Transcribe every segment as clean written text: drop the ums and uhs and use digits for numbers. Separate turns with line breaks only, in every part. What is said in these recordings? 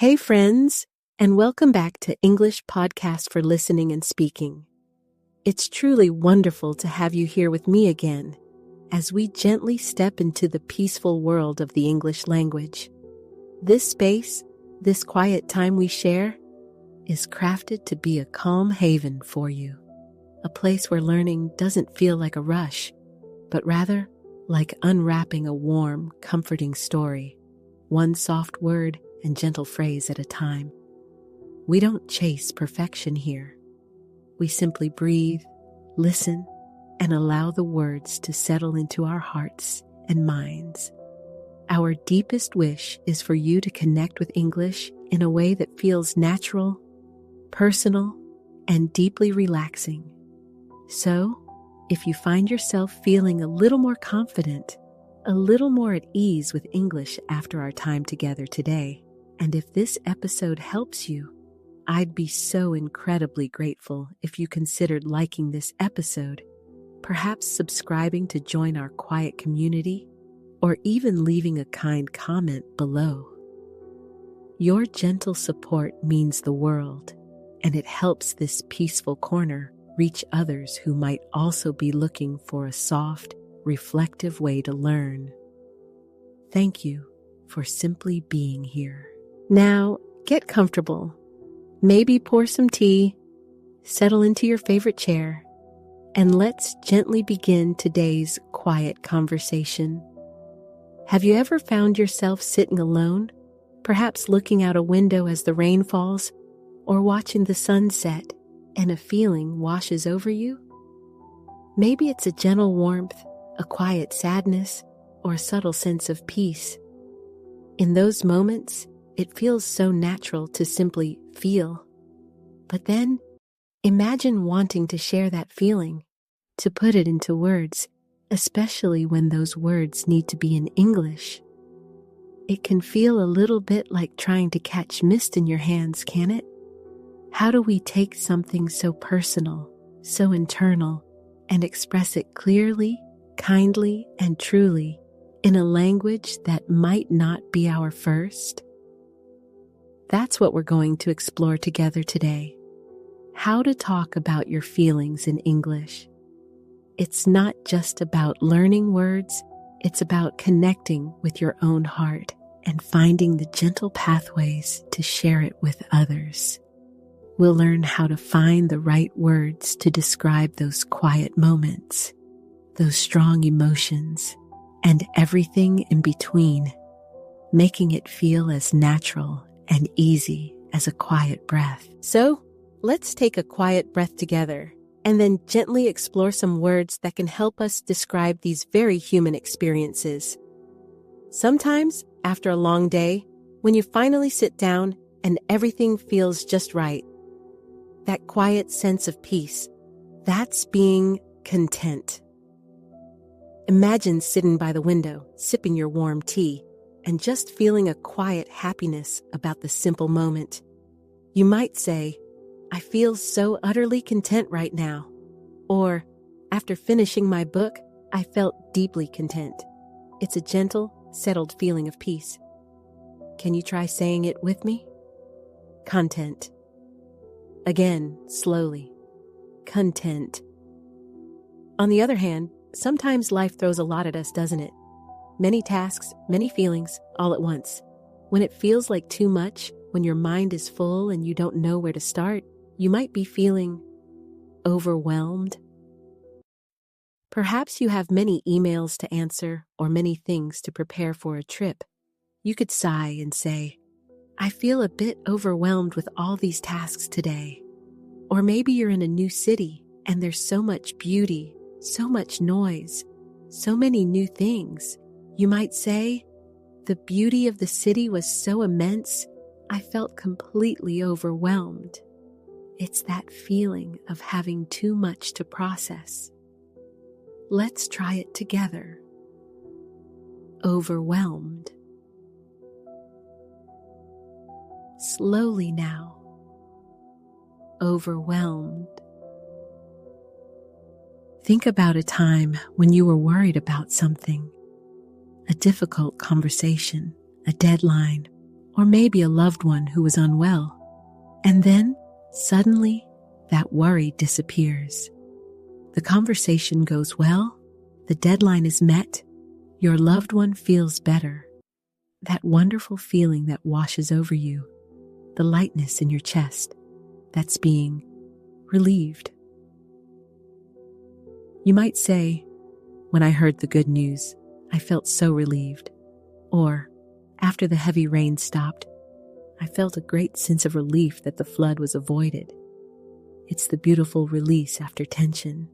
Hey friends, and welcome back to English Podcast for Listening and Speaking. It's truly wonderful to have you here with me again as we gently step into the peaceful world of the English language. This space, this quiet time we share, is crafted to be a calm haven for you, a place where learning doesn't feel like a rush, but rather like unwrapping a warm, comforting story, one soft word and gentle phrase at a time. We don't chase perfection here. We simply breathe, listen, and allow the words to settle into our hearts and minds. Our deepest wish is for you to connect with English in a way that feels natural, personal, and deeply relaxing. So, if you find yourself feeling a little more confident, a little more at ease with English after our time together today, and if this episode helps you, I'd be so incredibly grateful if you considered liking this episode, perhaps subscribing to join our quiet community, or even leaving a kind comment below. Your gentle support means the world, and it helps this peaceful corner reach others who might also be looking for a soft, reflective way to learn. Thank you for simply being here. Now, get comfortable. Maybe pour some tea, settle into your favorite chair, and let's gently begin today's quiet conversation. Have you ever found yourself sitting alone, perhaps looking out a window as the rain falls, or watching the sun set, and a feeling washes over you? Maybe it's a gentle warmth, a quiet sadness, or a subtle sense of peace. In those moments, it feels so natural to simply feel. But then, imagine wanting to share that feeling, to put it into words, especially when those words need to be in English. It can feel a little bit like trying to catch mist in your hands, can it? How do we take something so personal, so internal, and express it clearly, kindly, and truly in a language that might not be our first? That's what we're going to explore together today. How to talk about your feelings in English. It's not just about learning words, it's about connecting with your own heart and finding the gentle pathways to share it with others. We'll learn how to find the right words to describe those quiet moments, those strong emotions, and everything in between, making it feel as natural and easy as a quiet breath. So, let's take a quiet breath together and then gently explore some words that can help us describe these very human experiences. Sometimes, after a long day, when you finally sit down and everything feels just right, that quiet sense of peace, that's being content. Imagine sitting by the window, sipping your warm tea, and just feeling a quiet happiness about the simple moment. You might say, "I feel so utterly content right now." Or, "After finishing my book, I felt deeply content." It's a gentle, settled feeling of peace. Can you try saying it with me? Content. Again, slowly. Content. On the other hand, sometimes life throws a lot at us, doesn't it? Many tasks, many feelings, all at once. When it feels like too much, when your mind is full and you don't know where to start, you might be feeling overwhelmed. Perhaps you have many emails to answer or many things to prepare for a trip. You could sigh and say, "I feel a bit overwhelmed with all these tasks today." Or maybe you're in a new city and there's so much beauty, so much noise, so many new things. You might say, "The beauty of the city was so immense, I felt completely overwhelmed." It's that feeling of having too much to process. Let's try it together. Overwhelmed. Slowly now. Overwhelmed. Think about a time when you were worried about something, a difficult conversation, a deadline, or maybe a loved one who was unwell. And then, suddenly, that worry disappears. The conversation goes well, the deadline is met, your loved one feels better. That wonderful feeling that washes over you, the lightness in your chest, that's being relieved. You might say, when I heard the good news, I felt so relieved. Or, after the heavy rain stopped, I felt a great sense of relief that the flood was avoided. It's the beautiful release after tension.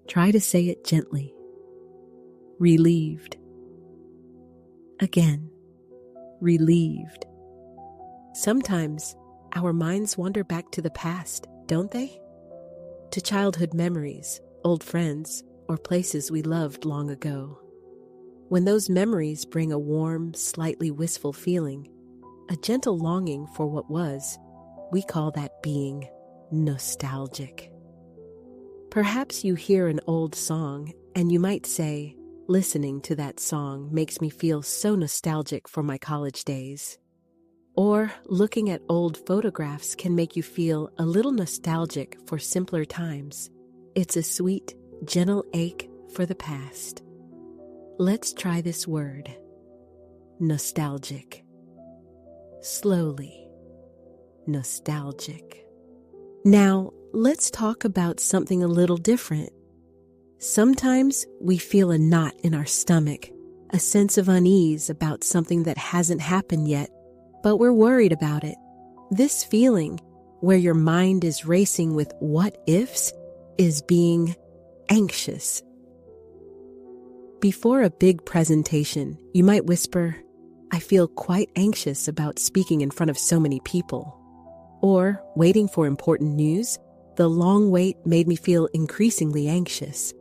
Try to say it gently. Relieved. Again, relieved. Sometimes our minds wander back to the past, don't they? To childhood memories, old friends, or places we loved long ago. When those memories bring a warm, slightly wistful feeling, a gentle longing for what was, we call that being nostalgic. Perhaps you hear an old song and you might say, listening to that song makes me feel so nostalgic for my college days. Or looking at old photographs can make you feel a little nostalgic for simpler times. It's a sweet, gentle ache for the past. Let's try this word. Nostalgic. Slowly. Nostalgic. Now, let's talk about something a little different. Sometimes we feel a knot in our stomach, a sense of unease about something that hasn't happened yet, but we're worried about it. This feeling, where your mind is racing with what ifs, is being anxious. Before a big presentation, you might whisper, I feel quite anxious about speaking in front of so many people. Or, waiting for important news, the long wait made me feel increasingly anxious.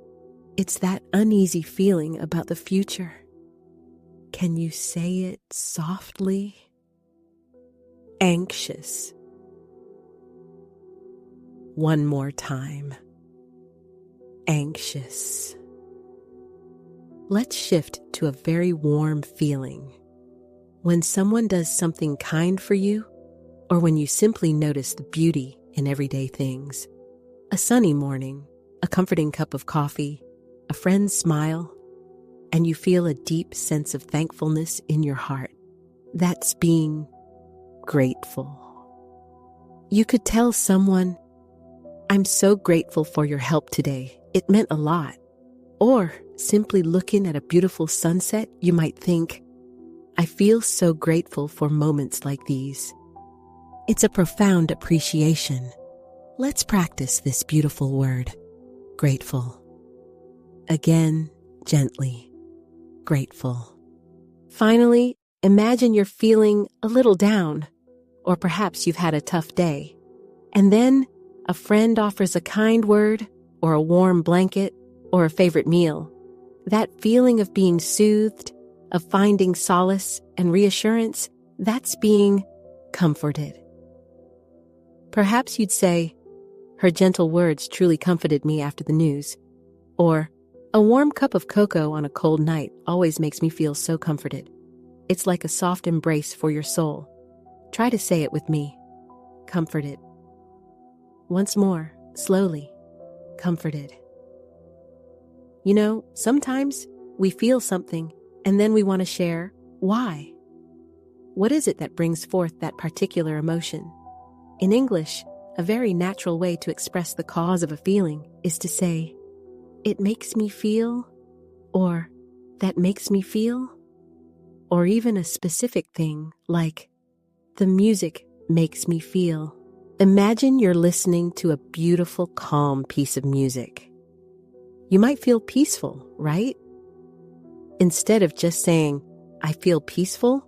It's that uneasy feeling about the future. Can you say it softly? Anxious. One more time. Anxious. Let's shift to a very warm feeling. When someone does something kind for you, or when you simply notice the beauty in everyday things. A sunny morning, a comforting cup of coffee, a friend's smile, and you feel a deep sense of thankfulness in your heart. That's being grateful. You could tell someone, I'm so grateful for your help today. It meant a lot. Or simply looking at a beautiful sunset, you might think, I feel so grateful for moments like these. It's a profound appreciation. Let's practice this beautiful word, grateful. Again, gently, grateful. Finally, imagine you're feeling a little down, or perhaps you've had a tough day. And then a friend offers a kind word, or a warm blanket, or a favorite meal. That feeling of being soothed, of finding solace and reassurance, that's being comforted. Perhaps you'd say, her gentle words truly comforted me after the news. Or, a warm cup of cocoa on a cold night always makes me feel so comforted. It's like a soft embrace for your soul. Try to say it with me. Comforted. Once more, slowly. Comforted. You know, sometimes we feel something and then we want to share why. What is it that brings forth that particular emotion? In English, a very natural way to express the cause of a feeling is to say, it makes me feel, or that makes me feel, or even a specific thing like, the music makes me feel. Imagine you're listening to a beautiful, calm piece of music. You might feel peaceful, right? Instead of just saying, I feel peaceful,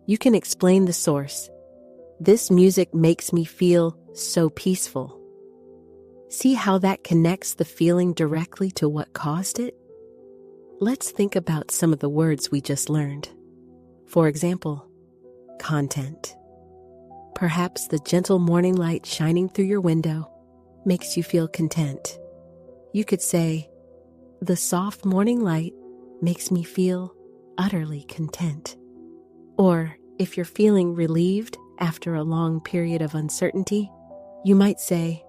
you can explain the source. This music makes me feel so peaceful. See how that connects the feeling directly to what caused it? Let's think about some of the words we just learned. For example, content. Perhaps the gentle morning light shining through your window makes you feel content. You could say, the soft morning light makes me feel utterly content. Or if you're feeling relieved after a long period of uncertainty, you might say,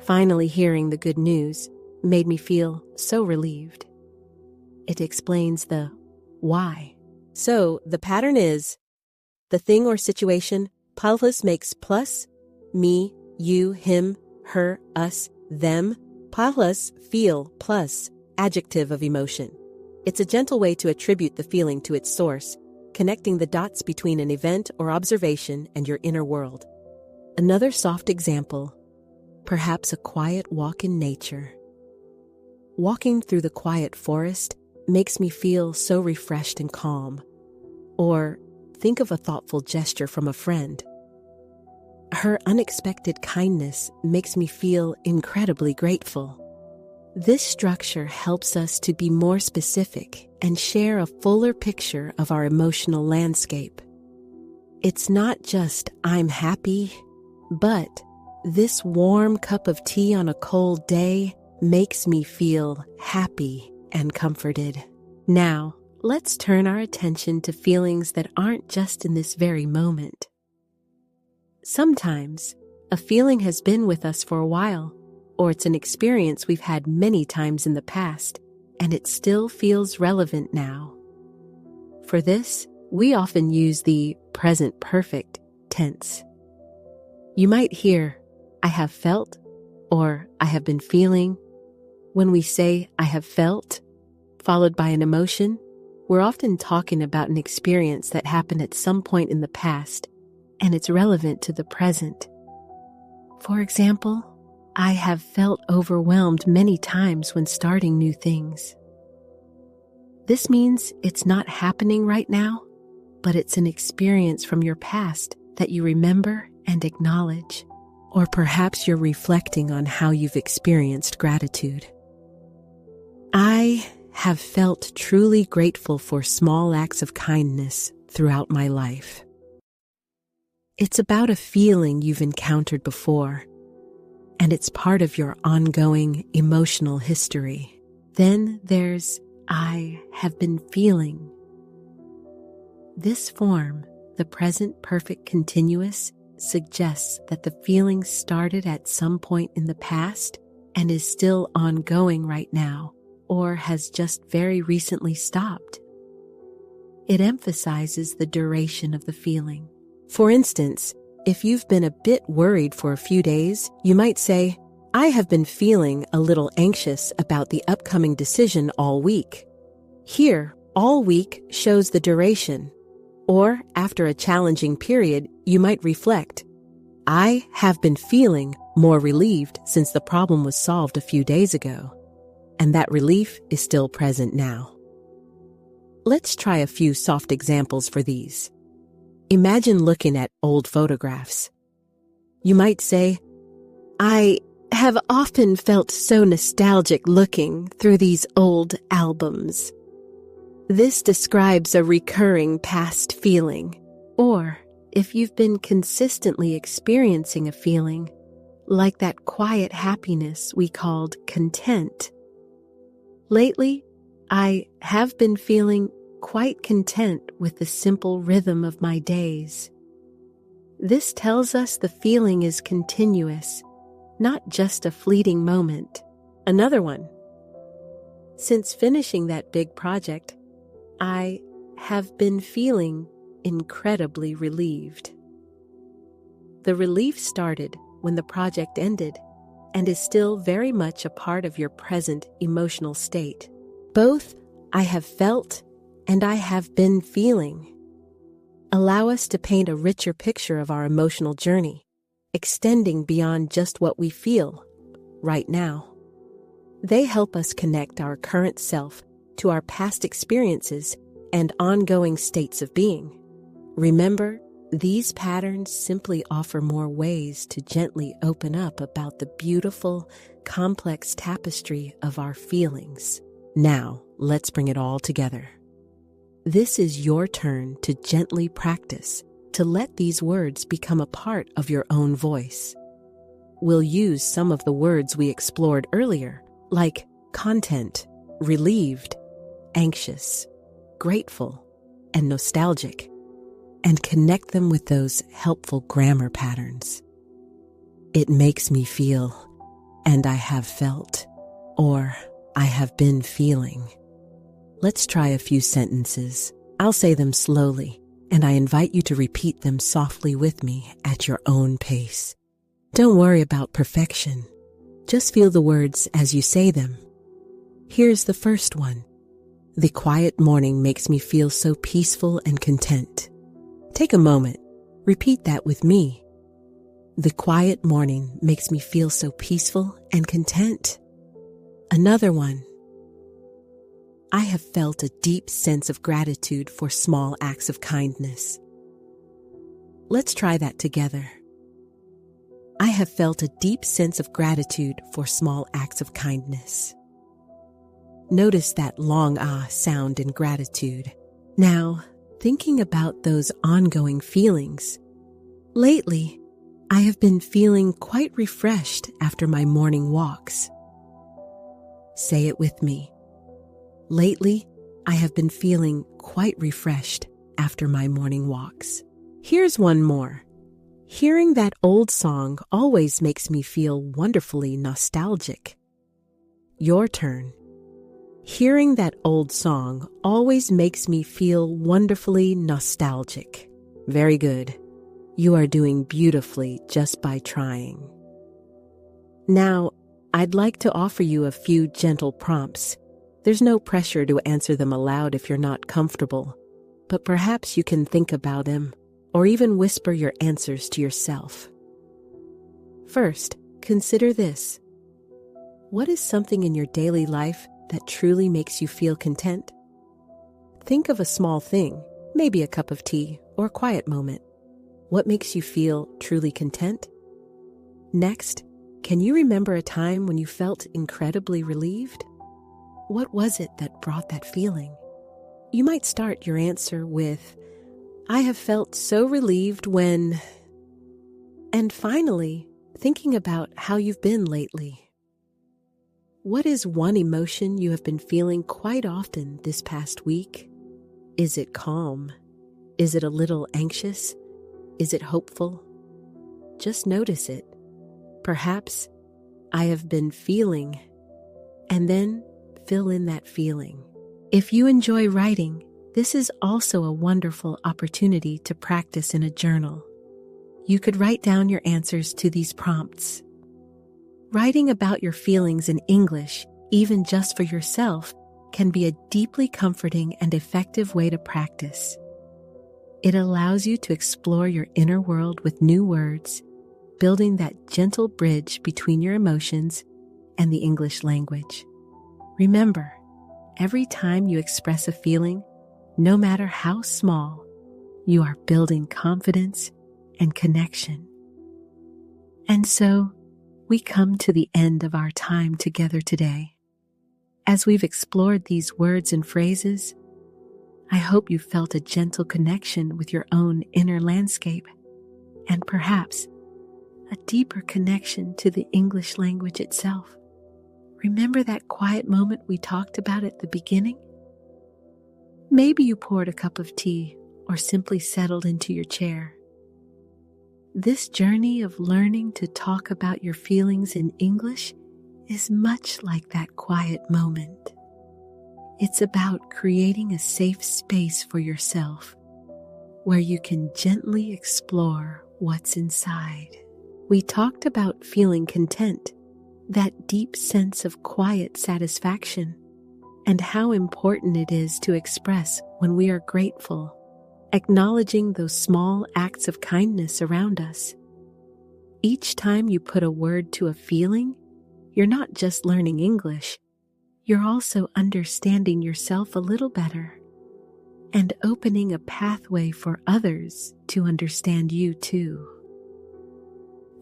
"Finally hearing the good news made me feel so relieved." It explains the why. So the pattern is the thing or situation plus makes plus me, you, him, her, us, them, plus feel plus adjective of emotion. It's a gentle way to attribute the feeling to its source, connecting the dots between an event or observation and your inner world. Another soft example, perhaps a quiet walk in nature. Walking through the quiet forest makes me feel so refreshed and calm. Or think of a thoughtful gesture from a friend. Her unexpected kindness makes me feel incredibly grateful. This structure helps us to be more specific and share a fuller picture of our emotional landscape. It's not just "I'm happy," but "this warm cup of tea on a cold day makes me feel happy and comforted." Now, let's turn our attention to feelings that aren't just in this very moment. Sometimes, a feeling has been with us for a while, or it's an experience we've had many times in the past, and it still feels relevant now. For this, we often use the present perfect tense. You might hear, "I have felt," or "I have been feeling." When we say "I have felt," followed by an emotion, we're often talking about an experience that happened at some point in the past, and it's relevant to the present. For example, I have felt overwhelmed many times when starting new things. This means it's not happening right now, but it's an experience from your past that you remember and acknowledge. Or perhaps you're reflecting on how you've experienced gratitude. I have felt truly grateful for small acts of kindness throughout my life. It's about a feeling you've encountered before, and it's part of your ongoing emotional history. Then there's "I have been feeling." This form, the present perfect continuous, suggests that the feeling started at some point in the past and is still ongoing right now, or has just very recently stopped. It emphasizes the duration of the feeling. For instance, if you've been a bit worried for a few days, you might say, "I have been feeling a little anxious about the upcoming decision all week." Here, "all week" shows the duration. Or, after a challenging period, you might reflect, "I have been feeling more relieved since the problem was solved a few days ago." And that relief is still present now. Let's try a few soft examples for these. Imagine looking at old photographs. You might say, "I have often felt so nostalgic looking through these old albums." This describes a recurring past feeling. Or, if you've been consistently experiencing a feeling, like that quiet happiness we called content. Lately, I have been feeling quite content with the simple rhythm of my days. This tells us the feeling is continuous, not just a fleeting moment. Another one. Since finishing that big project, I have been feeling incredibly relieved. The relief started when the project ended and is still very much a part of your present emotional state. Both "I have felt" and "I have been feeling" allow us to paint a richer picture of our emotional journey, extending beyond just what we feel right now. They help us connect our current self to our past experiences and ongoing states of being. Remember, these patterns simply offer more ways to gently open up about the beautiful, complex tapestry of our feelings. Now, let's bring it all together. This is your turn to gently practice, to let these words become a part of your own voice. We'll use some of the words we explored earlier, like content, relieved, anxious, grateful, and nostalgic. and connect them with those helpful grammar patterns. It makes me feel, and I have felt, or I have been feeling. Let's try a few sentences. I'll say them slowly, and I invite you to repeat them softly with me at your own pace. Don't worry about perfection. Just feel the words as you say them. Here's the first one. The quiet morning makes me feel so peaceful and content. Take a moment. Repeat that with me. The quiet morning makes me feel so peaceful and content. Another one. I have felt a deep sense of gratitude for small acts of kindness. Let's try that together. I have felt a deep sense of gratitude for small acts of kindness. Notice that long ah sound in gratitude. Now, thinking about those ongoing feelings. Lately, I have been feeling quite refreshed after my morning walks. Say it with me. Lately, I have been feeling quite refreshed after my morning walks. Here's one more. Hearing that old song always makes me feel wonderfully nostalgic. Your turn. Hearing that old song always makes me feel wonderfully nostalgic. Very good. You are doing beautifully just by trying. Now, I'd like to offer you a few gentle prompts. There's no pressure to answer them aloud if you're not comfortable, but perhaps you can think about them or even whisper your answers to yourself. First, consider this. What is something in your daily life that truly makes you feel content? Think of a small thing, maybe a cup of tea or a quiet moment. What makes you feel truly content? Next, can you remember a time when you felt incredibly relieved? What was it that brought that feeling? You might start your answer with, I have felt so relieved when... And finally, thinking about how you've been lately. What is one emotion you have been feeling quite often this past week? Is it calm? Is it a little anxious? Is it hopeful? Just notice it. Perhaps, I have been feeling, and then fill in that feeling. If you enjoy writing, this is also a wonderful opportunity to practice in a journal. You could write down your answers to these prompts. Writing about your feelings in English, even just for yourself, can be a deeply comforting and effective way to practice. It allows you to explore your inner world with new words, building that gentle bridge between your emotions and the English language. Remember, every time you express a feeling, no matter how small, you are building confidence and connection. And so, we come to the end of our time together today. As we've explored these words and phrases, I hope you felt a gentle connection with your own inner landscape, and perhaps a deeper connection to the English language itself. Remember that quiet moment we talked about at the beginning? Maybe you poured a cup of tea or simply settled into your chair. This journey of learning to talk about your feelings in English is much like that quiet moment. It's about creating a safe space for yourself where you can gently explore what's inside. We talked about feeling content, that deep sense of quiet satisfaction, and how important it is to express when we are grateful, acknowledging those small acts of kindness around us. Each time you put a word to a feeling, you're not just learning English, you're also understanding yourself a little better and opening a pathway for others to understand you too.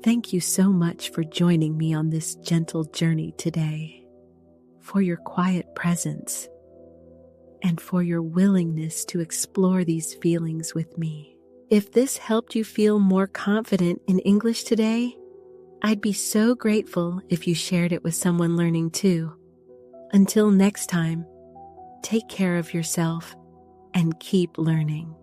Thank you so much for joining me on this gentle journey today, for your quiet presence, and for your willingness to explore these feelings with me. If this helped you feel more confident in English today, I'd be so grateful if you shared it with someone learning too. Until next time, take care of yourself and keep learning.